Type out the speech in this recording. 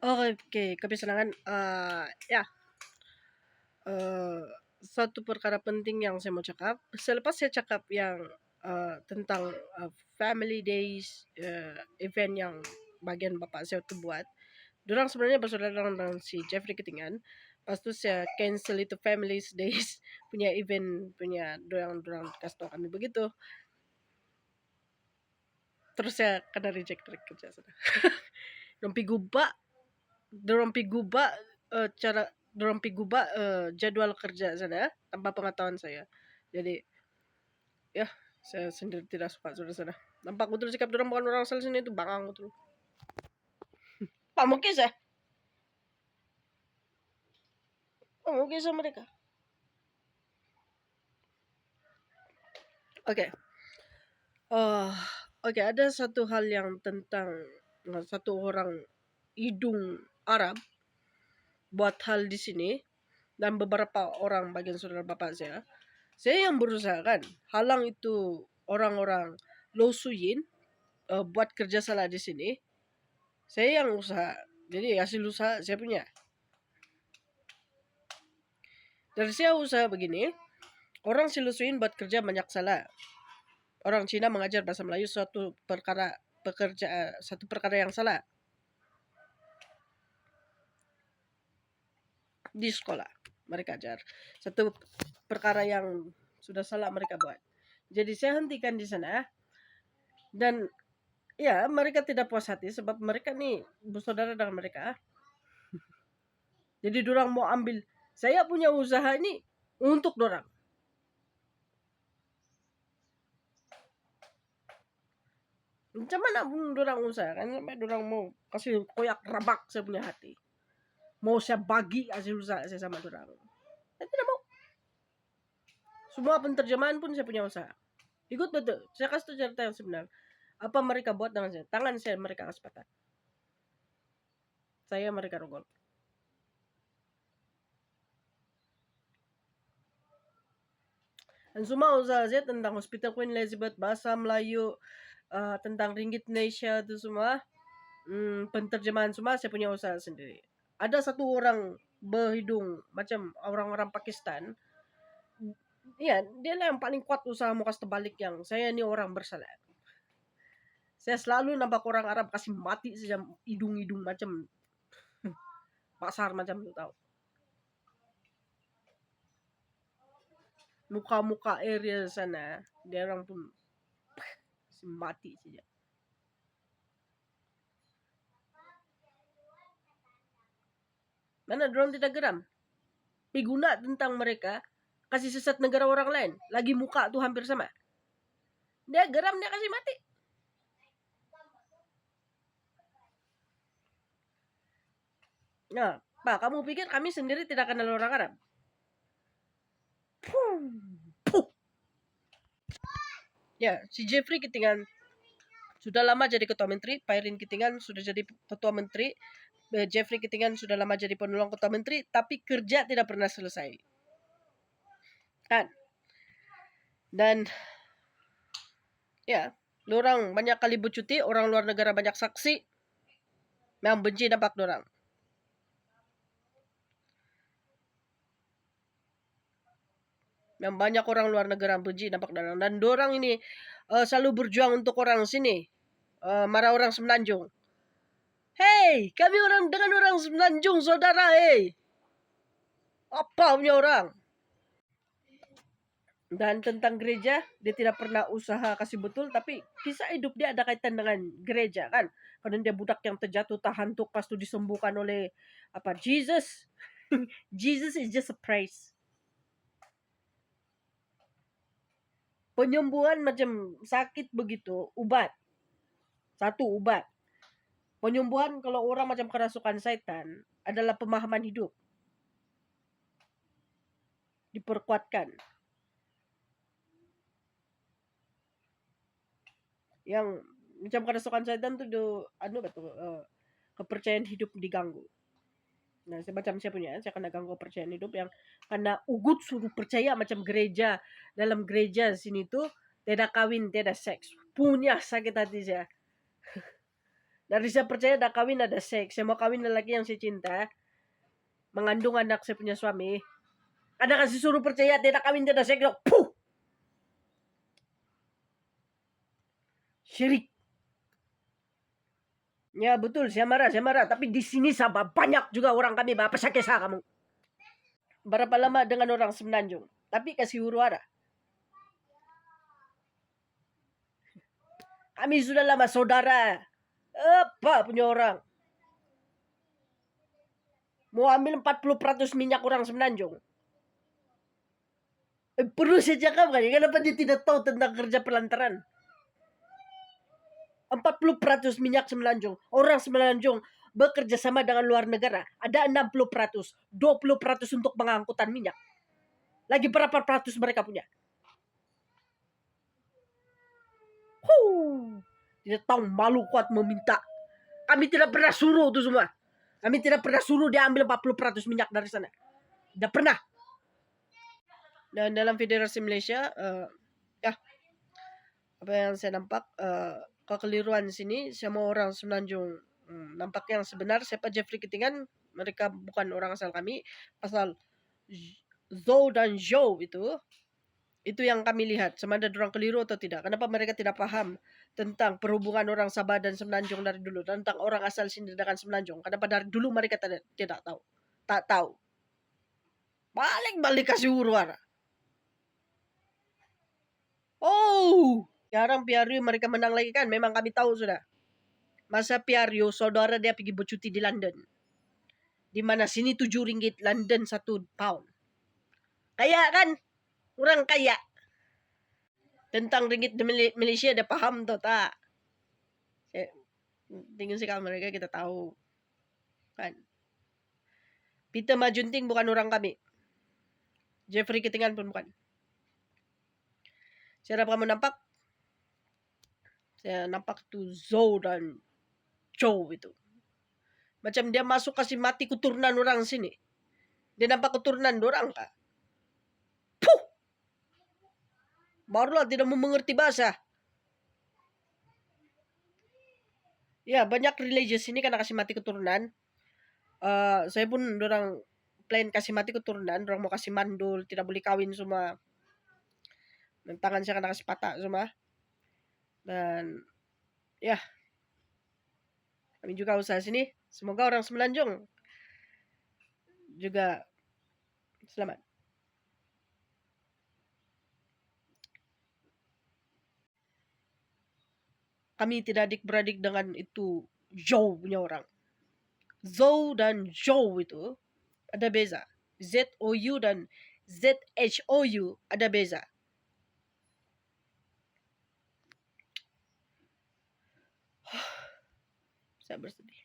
Oke, kesenangan, ya, eee, satu perkara penting yang saya mau cakap, selepas saya cakap yang, tentang, family days, event yang bagian bapak saya tuh buat, dorang sebenarnya bersaudara dengan si Jeffrey Ketingan, pas tu saya cancel itu families days punya event punya dorang dorang kasih tahu kami begitu, terus saya kena reject dari kerja sana. Dorang pi gubah dorang pi gubah, cara dorang pi gubah, jadwal kerja sana tanpa pengetahuan saya. Jadi, ya saya sendiri tidak suka sudah sana. Nampak betul sikap dorang bukan orang asal sini itu bangang betul. Pamukis ya? Pamukis sama mereka. Oke. Oh, oke, ada satu hal yang tentang satu orang hidung Arab buat hal di sini dan beberapa orang bagian saudara bapak saya. Saya yang berusaha kan halang itu orang-orang Losuyin buat kerja salah di sini. Saya yang usaha. Jadi hasil usaha saya punya. Dari saya usaha begini, orang Silusuin buat kerja banyak salah. Orang Cina mengajar bahasa Melayu satu perkara yang salah di sekolah. Mereka ajar satu perkara yang sudah salah mereka buat. Jadi saya hentikan di sana dan ya mereka tidak puas hati sebab mereka nih bersaudara dengan mereka. Jadi dorang mau ambil saya punya usaha ini untuk dorang. Macam mana pun dorang usaha kan sampai dorang mau kasih koyak rabak saya punya hati. Mau saya bagi hasil usaha saya sama dorang. Saya tidak mau. Semua penterjemahan pun saya punya usaha. Ikut betul. Saya kasih cerita yang sebenar. Apa mereka buat dengan saya? Tangan saya mereka kasih patah. Saya mereka rogol. Dan semua usaha saya tentang Hospital Queen Elizabeth, bahasa Melayu, tentang Ringgit Indonesia itu semua, penterjemahan semua saya punya usaha sendiri. Ada satu orang berhidung macam orang-orang Pakistan, iya dia lah yang paling kuat usaha mau kasih terbalik yang saya ini orang bersalah. Saya selalu nampak orang Arab kasih mati saja hidung-hidung macam pasar macam itu tahu. Muka-muka area sana, dia orang pun mati saja. Mana dorang tidak geram? Piguna tentang mereka kasih sesat negara orang lain. Lagi muka tuh hampir sama. Dia geram, dia kasih mati. Nah, Pak, kamu pikir kami sendiri tidak kenal orang Arab? Ya, si Jeffrey Ketingan sudah lama jadi ketua menteri, Pairin Ketingan sudah jadi ketua menteri, Jeffrey Ketingan sudah lama jadi penolong ketua menteri, tapi kerja tidak pernah selesai. Kan? Dan ya, dorang banyak kali bercuti, orang luar negara banyak saksi yang benci nampak dorang. Yang banyak orang luar negara benci nampak dorang. Dan dorang ini selalu berjuang untuk orang sini. Marah orang Semenanjung. Hei, kami orang dengan orang Semenanjung, saudara, hei. Apa punya orang? Dan tentang gereja, dia tidak pernah usaha kasih betul, tapi kisah hidup dia ada kaitan dengan gereja kan. Karena dia budak yang terjatuh terhantuk pas itu disembuhkan oleh apa Jesus. Jesus is just a praise. Penyembuhan macam sakit begitu, ubat. Satu ubat. Penyembuhan kalau orang macam kerasukan setan adalah pemahaman hidup. Diperkuatkan. Yang macam kerasukan setan tuh betul kepercayaan hidup diganggu. Nah, semacam saya punya, saya kena ganggu kepercayaan hidup yang karena ugut suruh percaya macam gereja, dalam gereja sini tuh tidak kawin, tidak seks. Punya sakit hati saya. Dari saya percaya ada kawin ada seks. Saya mau kawin lelaki yang saya cinta. Mengandung anak saya punya suami. Ada kasih suruh percaya tidak kawin tidak seks. Puh! Syirik. Ya betul, saya marah. Tapi di sini sama banyak juga orang kami. Apa kisah kamu? Berapa lama dengan orang Semenanjung? Tapi kasih huru-hara. Kami sudah lama saudara. Apa punya orang? Mau ambil 40% minyak orang Semenanjung. Perlu saya cakap kan? Kenapa dia tidak tahu tentang kerja pelantaran? 40% minyak Semenanjung. Orang Semenanjung bekerja sama dengan luar negara. Ada 60%. 20% untuk pengangkutan minyak. Lagi berapa peratus mereka punya? Tidak tahu malu kuat meminta. Kami tidak pernah suruh itu semua. Kami tidak pernah suruh dia ambil 40% minyak dari sana. Tidak pernah. Dan dalam Federasi Malaysia, ya apa yang saya nampak kekeliruan sini, semua orang Semenanjung nampak yang sebenar. Siapa Jeffrey Ketingan, mereka bukan orang asal kami. Pasal Zhou dan Zhou itu yang kami lihat, sama ada orang keliru atau tidak. Kenapa mereka tidak paham tentang perhubungan orang Sabah dan Semenanjung dari dulu, tentang orang asal sini dengan Semenanjung? Kenapa dari dulu mereka tidak tahu? Tak tahu. Balik kasih huru-hara. Oh, sekarang PRU mereka menang lagi kan? Memang kami tahu sudah. Masa PRU saudara dia pergi bercuti di London. Di mana sini 7 ringgit, London 1 pound. Kaya kan? Orang kaya. Tentang ringgit di Malaysia dia paham atau tak? Tinggal sekali mereka kita tahu. Kan? Peter Majunting bukan orang kami. Jeffrey Ketingan pun bukan. Saya dapat kamu nampak? Saya nampak tu Zhou dan Zhou itu. Macam dia masuk kasih mati keturunan orang sini. Dia nampak keturunan orang kah? Puh! Barulah tidak mau mengerti bahasa. Ya, banyak religious ini karena kasih mati keturunan. Saya pun orang plan kasih mati keturunan, orang mau kasih mandul, tidak boleh kawin semua. Dan tangan saya kena kasih patah semua. Dan ya, kami juga usaha sini. Semoga orang Semenanjung juga selamat. Kami tidak adik-beradik dengan itu Zhou punya orang. Zhou dan Zhou itu ada beza. ZOU dan ZHOU ada beza. Saya bersedih.